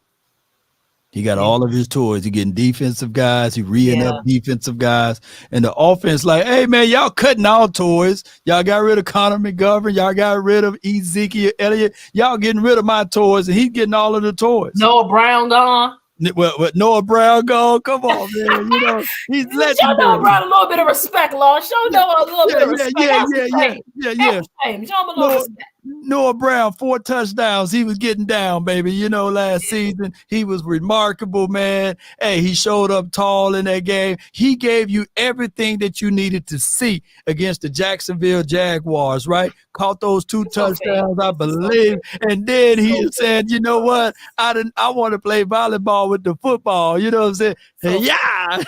He got all of his toys. He getting defensive guys. He reading up defensive guys. And the offense like, hey, man, y'all cutting all toys. Y'all got rid of Connor McGovern. Y'all got rid of Ezekiel Elliott. Y'all getting rid of my toys. And he's getting all of the toys. Noah Brown gone. Well, Noah Brown gone. Come on, man. He's legendary. Show Noah Brown a little bit of respect, Lord. Show Noah a little bit of respect. Yeah. Show him a little respect. Noah Brown, 4 touchdowns. He was getting down, baby. Last season, he was remarkable, man. Hey, he showed up tall in that game. He gave you everything that you needed to see against the Jacksonville Jaguars, right? Caught those 2 touchdowns, I believe. And then he said, you know what? I want to play volleyball with the football. You know what I'm saying? Yeah.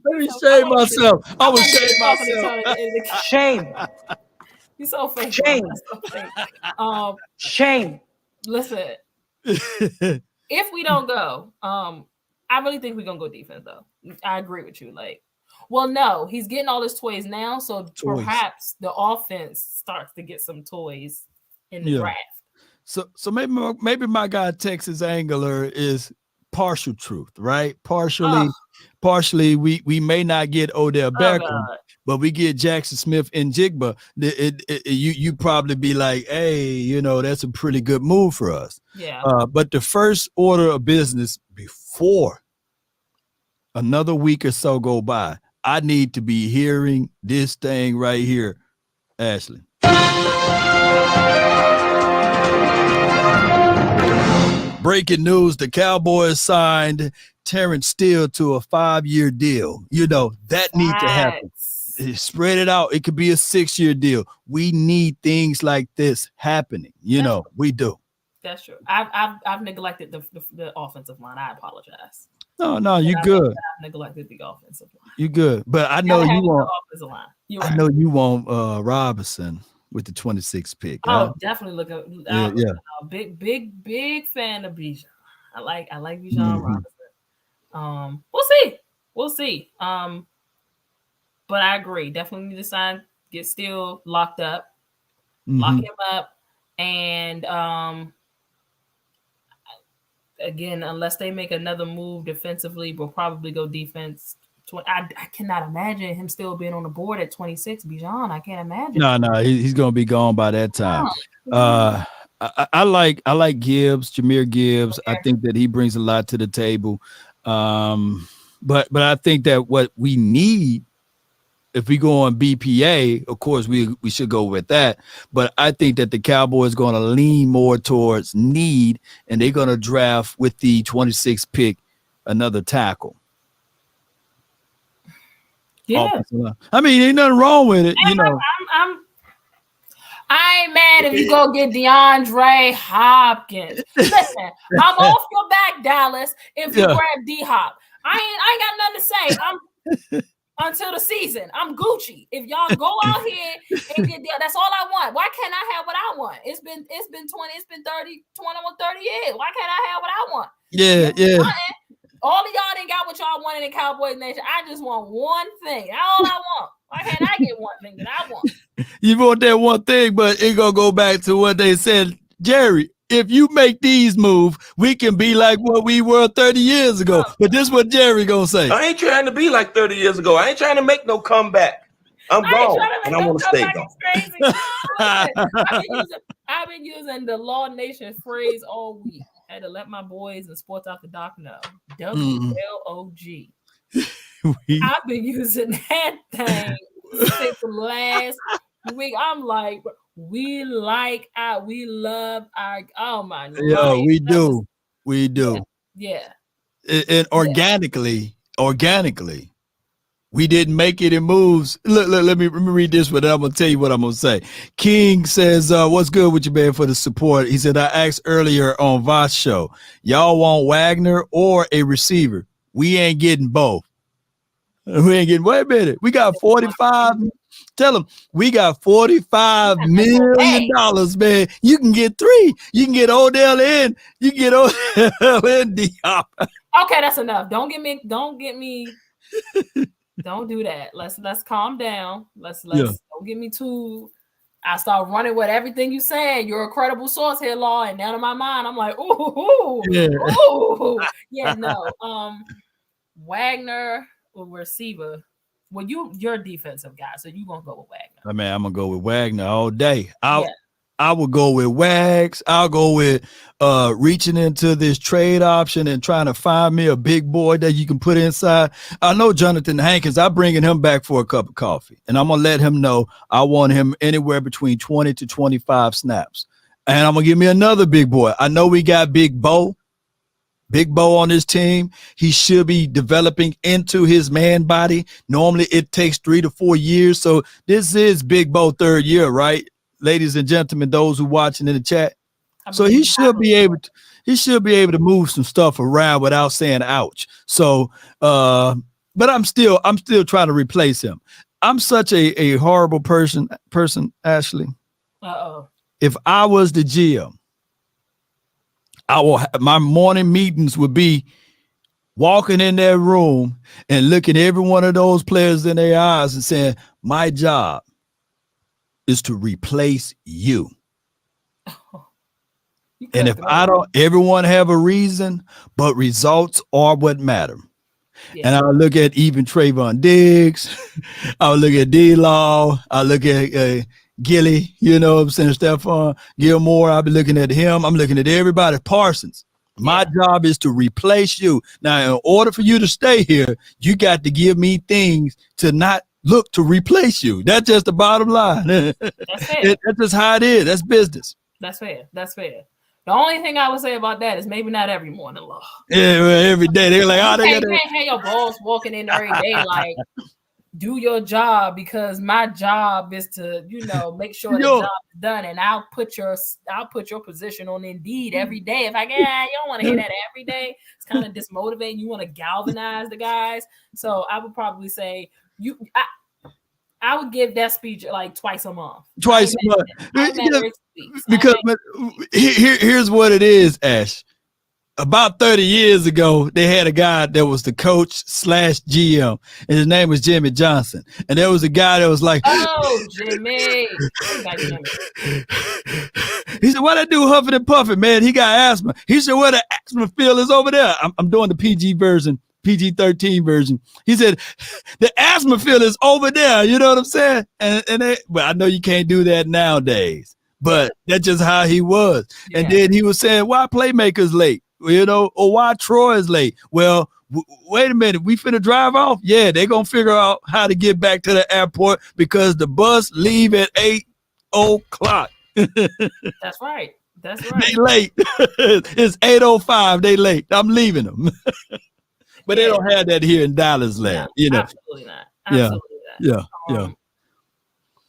Let me shame myself. I was shame myself. Shame. You're so fake. Shame. Shame. Listen, if we don't go, I really think we're gonna go defense though. I agree with you. No, he's getting all his toys now, so perhaps the offense starts to get some toys in the draft. So maybe my guy Texas Angler is partial truth, right? Partially, we may not get Odell Beckham, but we get Jackson Smith and Jigba. You probably be like, hey, that's a pretty good move for us. Yeah. But the first order of business before another week or so go by, I need to be hearing this thing right here, Ashley. Breaking news, the Cowboys signed Terrence Steele to a 5-year deal. That needs to happen. Spread it out. It could be a 6-year deal. We need things like this happening. We do. That's true. I've neglected the offensive line. I apologize. No, you good. I've neglected the offensive line. You good. But I know you want offensive line. I know you want Robinson with the 26th pick. Oh, definitely looking. Big fan of Bijan. I like Bijan Robinson. We'll see. But I agree. Definitely need to sign. Get still locked up. Lock him up, and again, unless they make another move defensively, we'll probably go defense. I cannot imagine him still being on the board at 26. Bijan, I can't imagine. No, he's gonna be gone by that time. I like Gibbs, Jahmyr Gibbs. Okay. I think that he brings a lot to the table. But I think that what we need, if we go on BPA, of course we should go with that. But I think that the Cowboys are going to lean more towards need, and they're going to draft with the 26th pick another tackle. Yeah, I mean, ain't nothing wrong with it. I ain't mad if you go get DeAndre Hopkins. Listen, I'm off your back, Dallas. If you grab D-Hop, I ain't got nothing to say. Until the season, I'm Gucci. If y'all go out here and get there, that's all I want. Why can't I have what I want? It's been 30 years. Why can't I have what I want? Yeah. All of y'all didn't got what y'all wanted in Cowboys Nation. I just want one thing. That's all I want. Why can't I get one thing that I want? You want that one thing, but it gonna go back to what they said, Jerry. If you make these moves, we can be like what we were 30 years ago. But this is what Jerry gonna say. I ain't trying to be like 30 years ago. I ain't trying to make no comeback. I'm gone, and I want to stay gone. I've been using the Law Nation phrase all week. I had to let my boys and Sports Off the Dock know. WLOG. I've been using that thing since last week. I'm like, we love our, oh my God. Yeah, we do. Yeah. And organically, we didn't make any moves. Look, let me read this one. I'm going to tell you what I'm going to say. King says, what's good with you, man, for the support? He said, I asked earlier on Voss show, y'all want Wagner or a receiver? We ain't getting both. Wait a minute. We got 45. Tell them we got $45 million, man. You can get 3. You can get Odell in. You can get Odell in Diop. Okay, that's enough. Don't do that. Let's calm down. Don't get me too. I start running with everything you said. You're a credible source here, Law, and down in my mind, I'm like, ooh. Yeah, no. Wagner or receiver. Well, you're a defensive guy, so you're gonna go with Wagner. Man, I'm gonna go with Wagner all day. I would go with Wags. I'll go with reaching into this trade option and trying to find me a big boy that you can put inside. I know Jonathan Hankins. I'm bringing him back for a cup of coffee, and I'm gonna let him know I want him anywhere between 20 to 25 snaps. And I'm gonna give me another big boy. I know we got Big Bo on this team. He should be developing into his man body. Normally it takes 3 to 4 years. So this is Big Bo 3rd year, right? Ladies and gentlemen, those who watching in the chat. So he should be able to move some stuff around without saying ouch. So but I'm still trying to replace him. I'm such a horrible person, Ashley. If I was the GM, my morning meetings would be walking in that room and looking every one of those players in their eyes and saying, my job is to replace you. And if everyone have a reason, but results are what matter. Yeah. And I'll look at even Trayvon Diggs. I'll look at D-Law. I'll look at Gilly, you know what I'm saying, Stephon Gilmore. I'll be looking at him. I'm looking at everybody. Parsons. My job is to replace you. Now, in order for you to stay here, you got to give me things to not look to replace you. That's just the bottom line. That's just how it is. That's business. That's fair. The only thing I would say about that is maybe not every morning, Law. Yeah, well, every day. They're like, you can't have your boss walking in every day like, do your job, because my job is to, make sure the job is done, and I'll put your position on Indeed every day. If I can, you don't want to hear that every day. It's kind of dismotivating. You want to galvanize the guys. So I would probably say I would give that speech like twice a month. Twice a month. Because here's what it is, Ash. About 30 years ago, they had a guy that was the coach / GM, and his name was Jimmy Johnson. And there was a guy that was like, "Oh, Jimmy." He said, "What I do huffing and puffing, man? He got asthma." He said, "Where the asthma field is over there." I'm doing the PG-13 version. He said, "The asthma field is over there." You know what I'm saying? But I know you can't do that nowadays. But that's just how he was. Yeah. And then he was saying, "Why playmakers late? Or why Troy is late?" Well, wait a minute. We finna drive off? Yeah, they're going to figure out how to get back to the airport because the bus leave at 8:00. That's right. They late. It's 8:05. They late. I'm leaving them. But they don't have that here in Dallas land. Absolutely not. Absolutely not. Yeah.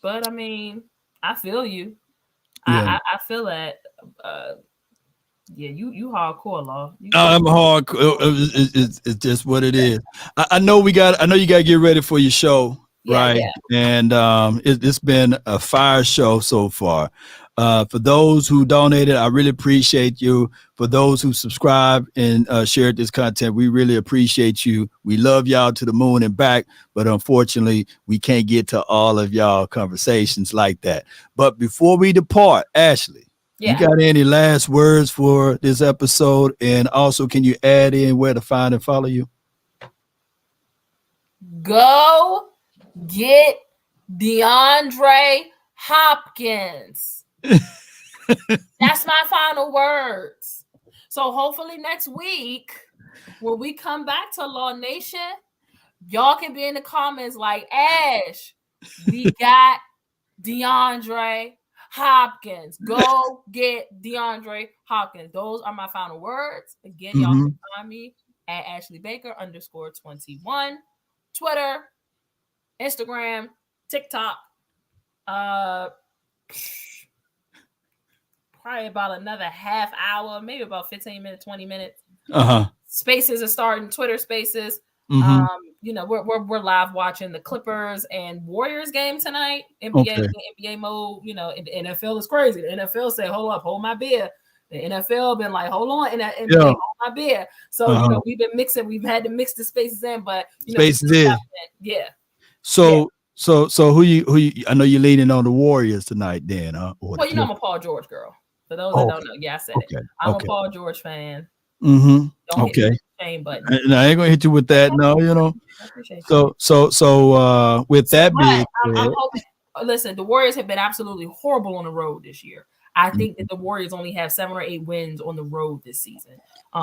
But I mean, I feel you. Yeah. I feel that. You hardcore, Law. I'm hardcore. It's just what it is. I know you got to get ready for your show, right? Yeah. And it's been a fire show so far. For those who donated, I really appreciate you. For those who subscribe and shared this content, we really appreciate you. We love y'all to the moon and back, but unfortunately, we can't get to all of y'all conversations like that. But before we depart, Ashley, you got any last words for this episode? And also, can you add in where to find and follow you? Go get DeAndre Hopkins. That's my final words. So hopefully next week, when we come back to Law Nation, y'all can be in the comments like, "Ash, we got DeAndre Hopkins. Go get DeAndre Hopkins." Those are my final words. Again, y'all can find me at Ashley Baker _21, Twitter, Instagram, TikTok. Probably about another half hour, maybe about 15 minutes, 20 minutes. Spaces are starting, Twitter Spaces. We're live watching the Clippers and Warriors game tonight. NBA mode. The NFL is crazy. The NFL said, "Hold my beer." The NFL been like, "Hold on," and the NBA, "Hold my beer." So we've been mixing. We've had to mix the spaces in, but spaces in. Yeah. So who you? I know you're leaning on the Warriors tonight, then, huh? Well, I'm a Paul George girl. For those that don't know, I said it. I'm a Paul George fan. Don't hit me with the shame button. No, I ain't gonna hit you with that. No, I appreciate you. So with that being I'm hoping. Listen, the Warriors have been absolutely horrible on the road this year. I think that the Warriors only have 7 or 8 wins on the road this season.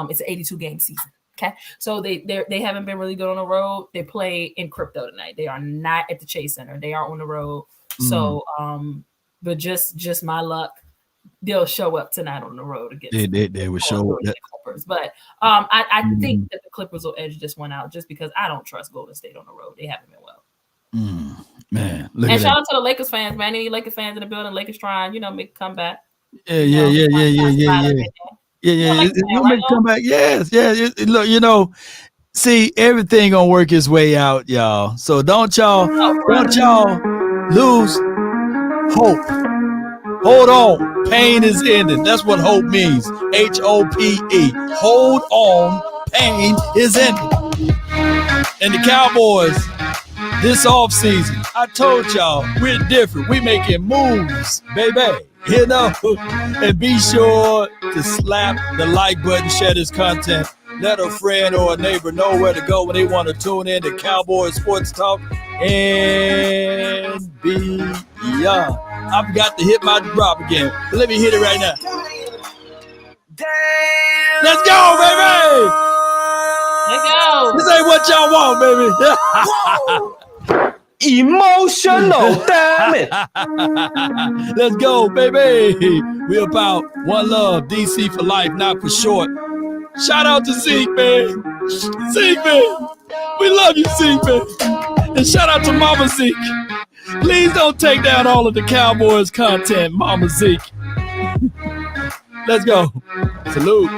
It's an 82-game season. Okay, so they haven't been really good on the road. They play in crypto tonight. They are not at the Chase Center. They are on the road. So, but just my luck, they'll show up tonight on the road against. They will show up. The Clippers. But I think that the Clippers will edge this one out just because I don't trust Golden State on the road. They haven't been well. Man, and shout out to the Lakers fans, man. Any Lakers fans in the building, Lakers trying, make a comeback. Yeah. We'll make a comeback. Yes. Look, see, everything gonna work its way out, y'all. So don't y'all lose hope. Hold on. Pain is ending. That's what hope means. HOPE. Hold on. Pain is ending. And the Cowboys, this offseason, I told y'all, we're different. We making moves, baby. And be sure to slap the like button, share this content. Let a friend or a neighbor know where to go when they want to tune in to Cowboys Sports Talk and beyond. I forgot to hit my drop again. But let me hit it right now. Damn. Let's go, baby. Let's go. This ain't what y'all want, baby. Emotional, damn it. Let's go, baby. We about one love, DC for life, not for short. Shout out to Zeke, man. Zeke, man. We love you, Zeke, man. And shout out to Mama Zeke. Please don't take down all of the Cowboys content, Mama Zeke. Let's go. Salute.